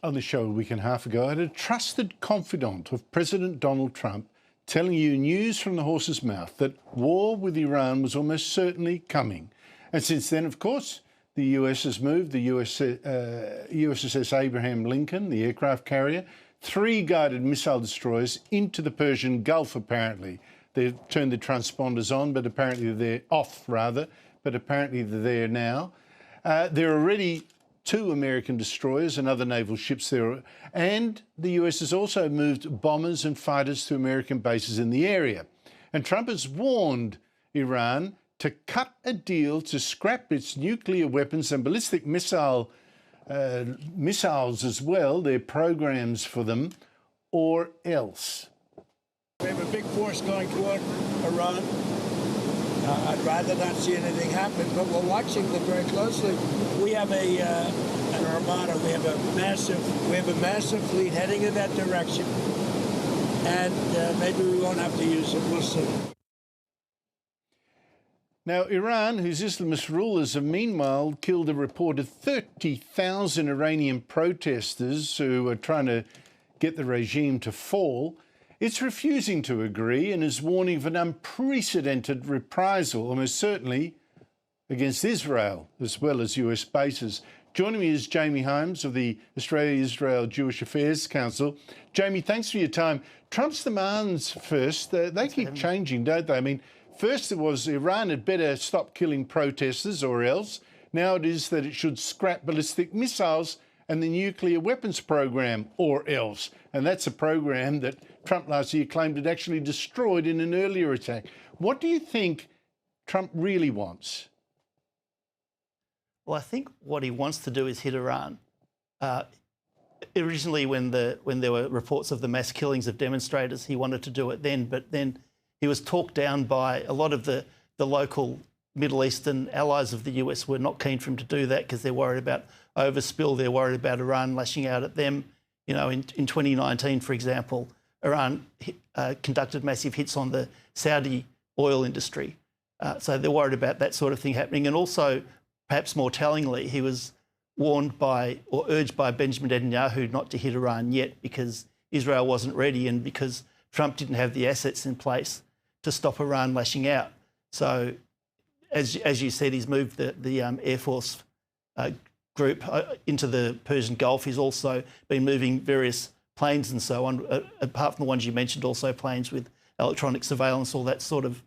On the show a week and a half ago, I had a trusted confidant of President Donald Trump telling you news from the horse's mouth that war with Iran was almost certainly coming. And since then, of course, the US has moved the USS Abraham Lincoln, the aircraft carrier, 3 guided missile destroyers into the Persian Gulf, apparently. They've turned the transponders on, but apparently they're off, rather, but apparently they're there now. There are already 2 American destroyers and other naval ships there. And the US has also moved bombers and fighters to American bases in the area. And Trump has warned Iran to cut a deal to scrap its nuclear weapons and ballistic missiles as well, their programs for them, or else. We have a big force going toward Iran. I'd rather not see anything happen, but we're watching them very closely. We have an armada. We have a massive fleet heading in that direction, and maybe we won't have to use it. We'll see. Now, Iran, whose Islamist rulers have meanwhile killed a reported 30,000 Iranian protesters who are trying to get the regime to fall, it's refusing to agree and is warning of an unprecedented reprisal, almost certainly against Israel, as well as US bases. Joining me is Jamie Holmes of the Australia-Israel Jewish Affairs Council. Jamie, thanks for your time. Trump's demands first, they keep changing, don't they? I mean, first it was Iran had better stop killing protesters or else. Now it is that it should scrap ballistic missiles and the nuclear weapons program or else. And that's a program that Trump last year claimed it actually destroyed in an earlier attack. What do you think Trump really wants? Well, I think what he wants to do is hit Iran. Originally, when there were reports of the mass killings of demonstrators, he wanted to do it then, but then he was talked down by a lot of the local Middle Eastern allies of the US were not keen for him to do that because they're worried about overspill, they're worried about Iran lashing out at them. You know, in 2019, for example, Iran conducted massive hits on the Saudi oil industry. So they're worried about that sort of thing happening. And also, perhaps more tellingly, he was warned by or urged by Benjamin Netanyahu not to hit Iran yet because Israel wasn't ready and because Trump didn't have the assets in place to stop Iran lashing out. So, as you said, he's moved the Air Force group into the Persian Gulf. He's also been moving various planes and so on, apart from the ones you mentioned, also planes with electronic surveillance, all that sort of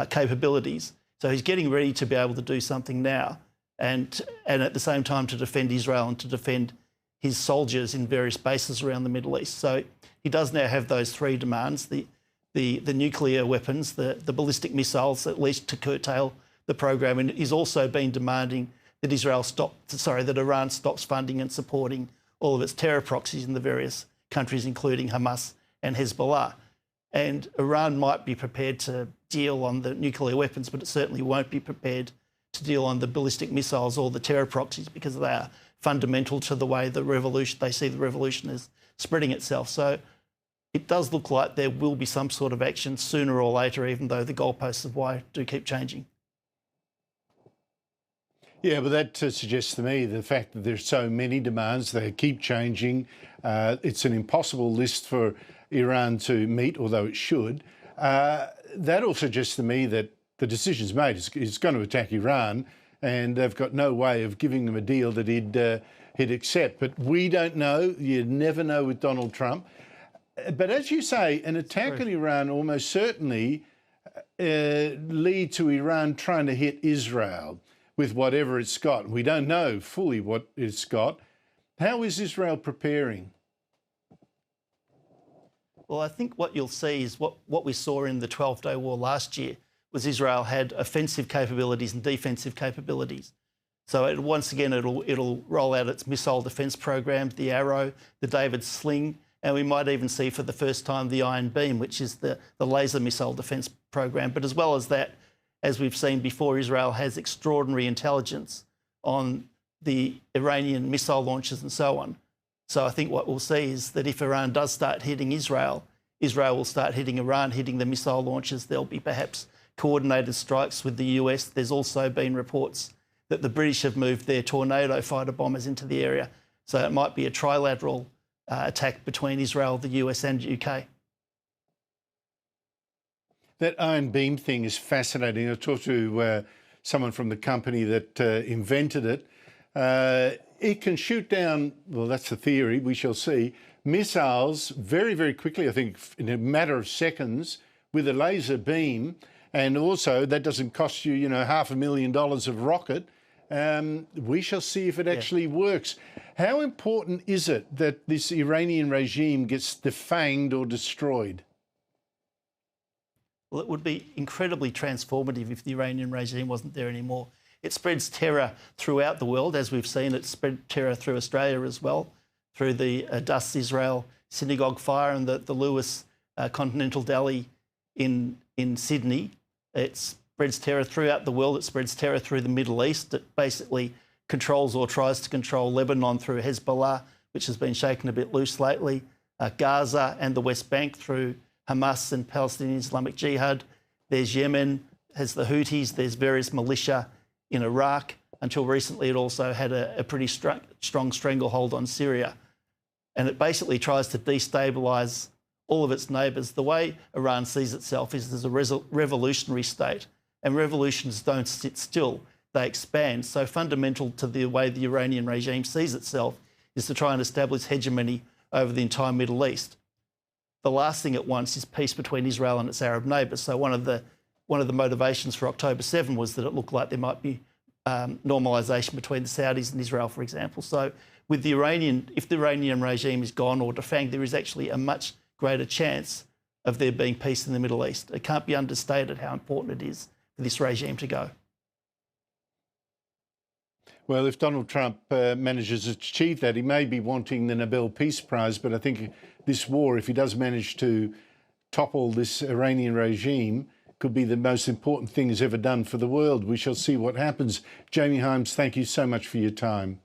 capabilities. So he's getting ready to be able to do something now and at the same time to defend Israel and to defend his soldiers in various bases around the Middle East. So he does now have those 3 demands, the nuclear weapons, the ballistic missiles, at least to curtail the program. And he's also been demanding that Iran stops funding and supporting all of its terror proxies in the various countries, including Hamas and Hezbollah. And Iran might be prepared to deal on the nuclear weapons, but it certainly won't be prepared to deal on the ballistic missiles or the terror proxies because they are fundamental to the way they see the revolution is spreading itself. So it does look like there will be some sort of action sooner or later, even though the goalposts of why do keep changing. Yeah, but that suggests to me the fact that there's so many demands, they keep changing. It's an impossible list for Iran to meet, although it should. That also suggests to me that the decision's made. It's going to attack Iran, and they've got no way of giving them a deal that he'd accept. But we don't know. You never know with Donald Trump. But as you say, an attack on Iran almost certainly lead to Iran trying to hit Israel with whatever it's got. We don't know fully what it's got. How is Israel preparing? Well, I think what you'll see is what we saw in the 12-day war last year was Israel had offensive capabilities and defensive capabilities. So once again, it'll roll out its missile defence program, the Arrow, the David Sling, and we might even see for the first time the Iron Beam, which is the laser missile defence program. But as well as that, as we've seen before, Israel has extraordinary intelligence on the Iranian missile launches and so on. So I think what we'll see is that if Iran does start hitting Israel, Israel will start hitting Iran, hitting the missile launches. There'll be perhaps coordinated strikes with the US. There's also been reports that the British have moved their Tornado fighter bombers into the area. So it might be a trilateral attack between Israel, the US and UK. That iron beam thing is fascinating. I talked to someone from the company that invented it. It can shoot down, well, that's the theory, we shall see, missiles very, very quickly, I think in a matter of seconds, with a laser beam. And also that doesn't cost you, $500,000 of rocket. We shall see if it actually works. How important is it that this Iranian regime gets defanged or destroyed? Well, it would be incredibly transformative if the Iranian regime wasn't there anymore. It spreads terror throughout the world, as we've seen. It spread terror through Australia as well, through the Dust Israel synagogue fire and the Lewis Continental Deli in Sydney. It spreads terror throughout the world. It spreads terror through the Middle East. It basically controls or tries to control Lebanon through Hezbollah, which has been shaken a bit loose lately, Gaza and the West Bank through Hamas and Palestinian Islamic Jihad. There's Yemen, has the Houthis, there's various militia in Iraq. Until recently, it also had a pretty strong stranglehold on Syria. And it basically tries to destabilise all of its neighbours. The way Iran sees itself is as a revolutionary state, and revolutions don't sit still, they expand. So fundamental to the way the Iranian regime sees itself is to try and establish hegemony over the entire Middle East. The last thing it wants is peace between Israel and its Arab neighbours. So one of the motivations for October 7 was that it looked like there might be normalisation between the Saudis and Israel, for example. So with the if the Iranian regime is gone or defanged, there is actually a much greater chance of there being peace in the Middle East. It can't be understated how important it is for this regime to go. Well, if Donald Trump manages to achieve that, he may be wanting the Nobel Peace Prize, but I think this war, if he does manage to topple this Iranian regime, could be the most important thing he's ever done for the world. We shall see what happens. Jamie Hymes, thank you so much for your time.